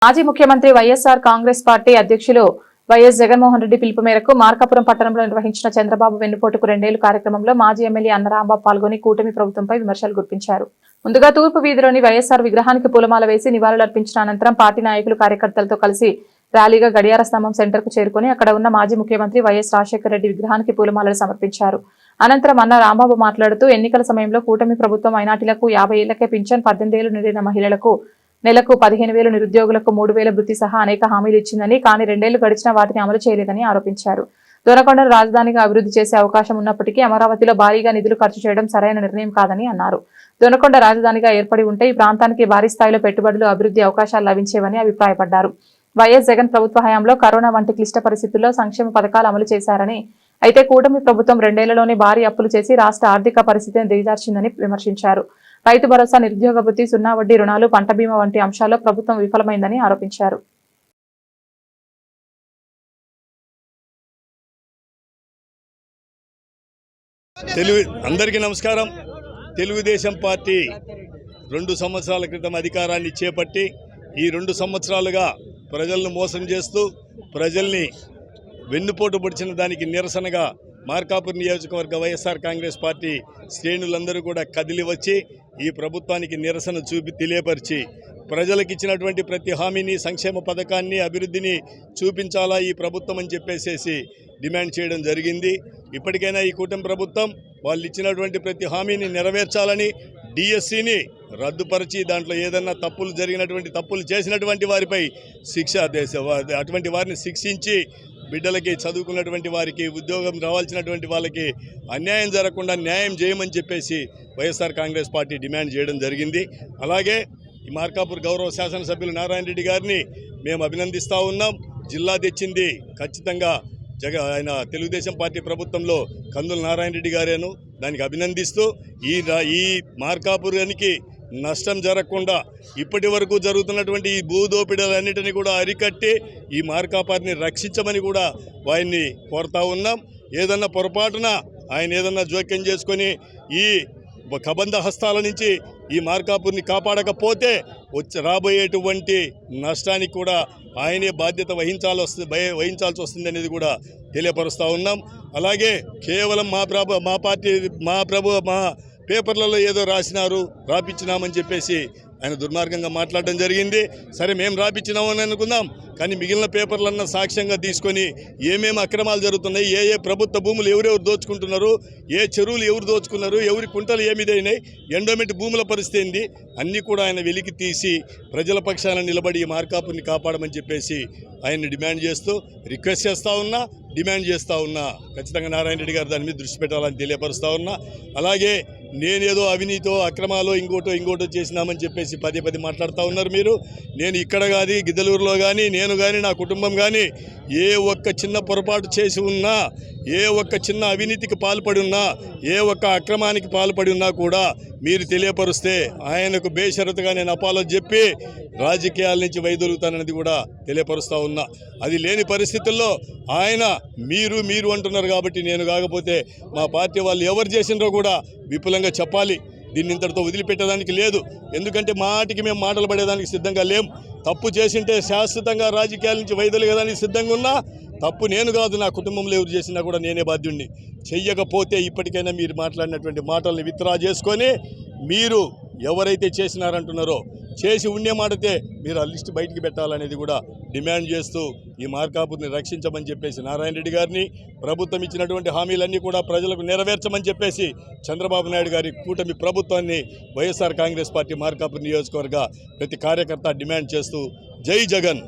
మాజీ ముఖ్యమంత్రి వైఎస్ఆర్ కాంగ్రెస్ పార్టీ అధ్యక్షులు వైఎస్ జగన్మోహన్ రెడ్డి పిలుపు మేరకు మార్కాపురం పట్టణంలో నిర్వహించిన చంద్రబాబు వెన్నుపోటుకు 2 ఏళ్ల కార్యక్రమంలో మాజీ ఎమ్మెల్యే అన్న రాంబాబు పాల్గొని కూటమి ప్రభుత్వంపై విమర్శలు గుప్పించారు. ముందుగా తూర్పు వీధిలోని వైఎస్ఆర్ విగ్రహానికి పూలమాల వేసి నివాళులర్పించిన అనంతరం పార్టీ నాయకులు కార్యకర్తలతో కలిసి ర్యాలీగా గడియార స్తంభం సెంటర్ కు చేరుకుని అక్కడ ఉన్న మాజీ ముఖ్యమంత్రి వైఎస్ రాజశేఖర రెడ్డి విగ్రహానికి పూలమాలలు సమర్పించారు. అనంతరం అన్న రాంబాబు మాట్లాడుతూ ఎన్నికల సమయంలో కూటమి ప్రభుత్వం మైనార్టీలకు 50 ఏళ్లకే పింఛన్, 18 ఏళ్లు నిండిన మహిళలకు నెలకు 15,000, నిరుద్యోగులకు 3,000 వృత్తి సహా అనేక హామీలు ఇచ్చిందని, కానీ 2 ఏళ్లు గడిచినా వాటిని అమలు చేయలేదని ఆరోపించారు. దొనకొండను రాజధానిగా అభివృద్ధి చేసే అవకాశం ఉన్నప్పటికీ అమరావతిలో భారీగా నిధులు ఖర్చు చేయడం సరైన నిర్ణయం కాదని అన్నారు. దొనకొండ రాజధానిగా ఏర్పడి ఉంటే ఈ ప్రాంతానికి భారీ స్థాయిలో పెట్టుబడులు, అభివృద్ధి అవకాశాలు లభించేవని అభిప్రాయపడ్డారు. వైఎస్ జగన్ ప్రభుత్వ హయాంలో కరోనా వంటి క్లిష్ట పరిస్థితుల్లో సంక్షేమ పథకాలు అమలు చేశారని, అయితే కూటమి ప్రభుత్వం 2 ఏళ్లలోనే భారీ అప్పులు చేసి రాష్ట్ర ఆర్థిక పరిస్థితిని దిగజార్చిందని విమర్శించారు. రైతు భరోసా, నిరుద్యోగ వృత్తి, 0 వడ్డీ రుణాలు, పంట బీమా వంటి అంశాల్లో ప్రభుత్వం విఫలమైందని ఆరోపించారు. అందరికీ నమస్కారం. తెలుగుదేశం పార్టీ 2 సంవత్సరాల క్రితం అధికారాన్ని చేపట్టి ఈ 2 సంవత్సరాలుగా ప్రజలను మోసం చేస్తూ ప్రజల్ని వెన్నుపోటు పొడిచిన దానికి నిరసనగా మార్కాపూర్ నియోజకవర్గ వైఎస్ఆర్ కాంగ్రెస్ పార్టీ శ్రేణులందరూ కూడా కదిలి వచ్చి ఈ ప్రభుత్వానికి నిరసన తెలియపరిచి ప్రజలకు ఇచ్చినటువంటి ప్రతి హామీని, సంక్షేమ పథకాన్ని, అభివృద్ధిని చూపించాలా ఈ ప్రభుత్వం అని చెప్పేసి డిమాండ్ చేయడం జరిగింది. ఇప్పటికైనా ఈ కూటమి ప్రభుత్వం వాళ్ళు ఇచ్చినటువంటి ప్రతి హామీని నెరవేర్చాలని, డిఎస్సిని రద్దుపరిచి దాంట్లో ఏదన్నా తప్పులు చేసినటువంటి వారిపై అటువంటి వారిని శిక్షించి బిడ్డలకి, చదువుకున్నటువంటి వారికి, ఉద్యోగం రావాల్సినటువంటి వాళ్ళకి అన్యాయం జరగకుండా న్యాయం చేయమని చెప్పేసి వైఎస్ఆర్ కాంగ్రెస్ పార్టీ డిమాండ్ చేయడం జరిగింది. అలాగే ఈ మార్కాపూర్ గౌరవ శాసనసభ్యులు నారాయణ రెడ్డి గారిని మేము అభినందిస్తూ ఉన్నాం. జిల్లా తెచ్చింది ఖచ్చితంగా ఆయన తెలుగుదేశం పార్టీ ప్రభుత్వంలో కందుల నారాయణ రెడ్డి గారేను. దానికి అభినందిస్తూ ఈ మార్కాపురానికి నష్టం జరగకుండా ఇప్పటి వరకు జరుగుతున్నటువంటి ఈ భూదోపిడలన్నిటినీ కూడా అరికట్టి ఈ మార్కాపురాన్ని రక్షించమని కూడా ఆయన్ని కోరుతా ఉన్నాం. ఏదన్నా పొరపాటున ఆయన ఏదన్నా జోక్యం చేసుకొని ఈ కబంధ హస్తాల నుంచి ఈ మార్కాపుర్ని కాపాడకపోతే రాబోయేటువంటి నష్టానికి కూడా ఆయనే బాధ్యత వహించాల్సి వస్తుంది అనేది కూడా తెలియపరుస్తూ ఉన్నాం. అలాగే కేవలం మా పేపర్లలో ఏదో రాపించినామని చెప్పేసి ఆయన దుర్మార్గంగా మాట్లాడడం జరిగింది. సరే, మేము రాపించినామని అనుకుందాం, కానీ మిగిలిన పేపర్లన్నా సాక్ష్యంగా తీసుకొని ఏమేమి అక్రమాలు జరుగుతున్నాయి, ఏ ప్రభుత్వ భూములు ఎవరెవరు దోచుకుంటున్నారు, ఏ చెరువులు ఎవరు దోచుకున్నారు, ఎవరి కుంటలు ఏమిదైనాయి, ఎండోమెంట్ భూముల పరిస్థితి ఏంది, అన్నీ కూడా ఆయన వెలికి తీసి ప్రజల పక్షాన నిలబడి ఈ మార్కాపుర్ని కాపాడమని చెప్పేసి ఆయన్ని డిమాండ్ చేస్తూ డిమాండ్ చేస్తూ ఉన్నా. ఖచ్చితంగా నారాయణ రెడ్డి గారు దాని మీద దృష్టి పెట్టాలని తెలియపరుస్తూ ఉన్నా. అలాగే నేనేదో అవినీతో, అక్రమాలో ఇంకోటో చేసినామని చెప్పేసి పదే మాట్లాడుతూ ఉన్నారు మీరు. నేను ఇక్కడ కానీ, గిద్దలూరులో కానీ, నేను కానీ, నా కుటుంబం కానీ ఏ ఒక్క చిన్న పొరపాటు చేసి ఉన్నా, ఏ ఒక్క చిన్న అవినీతికి పాల్పడి ఉన్నా, ఏ ఒక్క అక్రమానికి పాల్పడి ఉన్నా కూడా మీరు తెలియపరుస్తే ఆయనకు బేషరతుగా నేను అపాలజీ చెప్పి రాజకీయాల నుంచి వైదొలుగుతానన్నది కూడా తెలియపరుస్తూ ఉన్నా. అది లేని పరిస్థితుల్లో ఆయన మీరు అంటున్నారు కాబట్టి నేను కాకపోతే మా పార్టీ వాళ్ళు ఎవరు చేసినారో కూడా విపులంగా చెప్పాలి. దీన్ని ఇంతటితో వదిలిపెట్టడానికి లేదు. ఎందుకంటే మాటికి మేము మాటలు పడేదానికి సిద్ధంగా లేం. తప్పు చేసింటే శాశ్వతంగా రాజకీయాల నుంచి వైదొలగడానికి సిద్ధంగా ఉన్నా. తప్పు నేను కాదు, నా కుటుంబంలో ఎవరు చేసినా కూడా నేనే బాధ్యుడిని. చెయ్యకపోతే ఇప్పటికైనా మీరు మాట్లాడినటువంటి మాటల్ని విత్డ్రా చేసుకొని మీరు ఎవరైతే చేసినారంటున్నారో, చేసి ఉండే మాటతే మీరు ఆ లిస్టు బయటికి పెట్టాలనేది కూడా డిమాండ్ చేస్తూ ఈ మార్కాపుర్ని రక్షించమని చెప్పేసి నారాయణ రెడ్డి గారిని, ప్రభుత్వం ఇచ్చినటువంటి హామీలన్నీ కూడా ప్రజలకు నెరవేర్చమని చెప్పేసి చంద్రబాబు నాయుడు గారి కూటమి ప్రభుత్వాన్ని వైఎస్ఆర్ కాంగ్రెస్ పార్టీ మార్కాపూర్ నియోజకవర్గ ప్రతి కార్యకర్త డిమాండ్ చేస్తూ జై జగన్.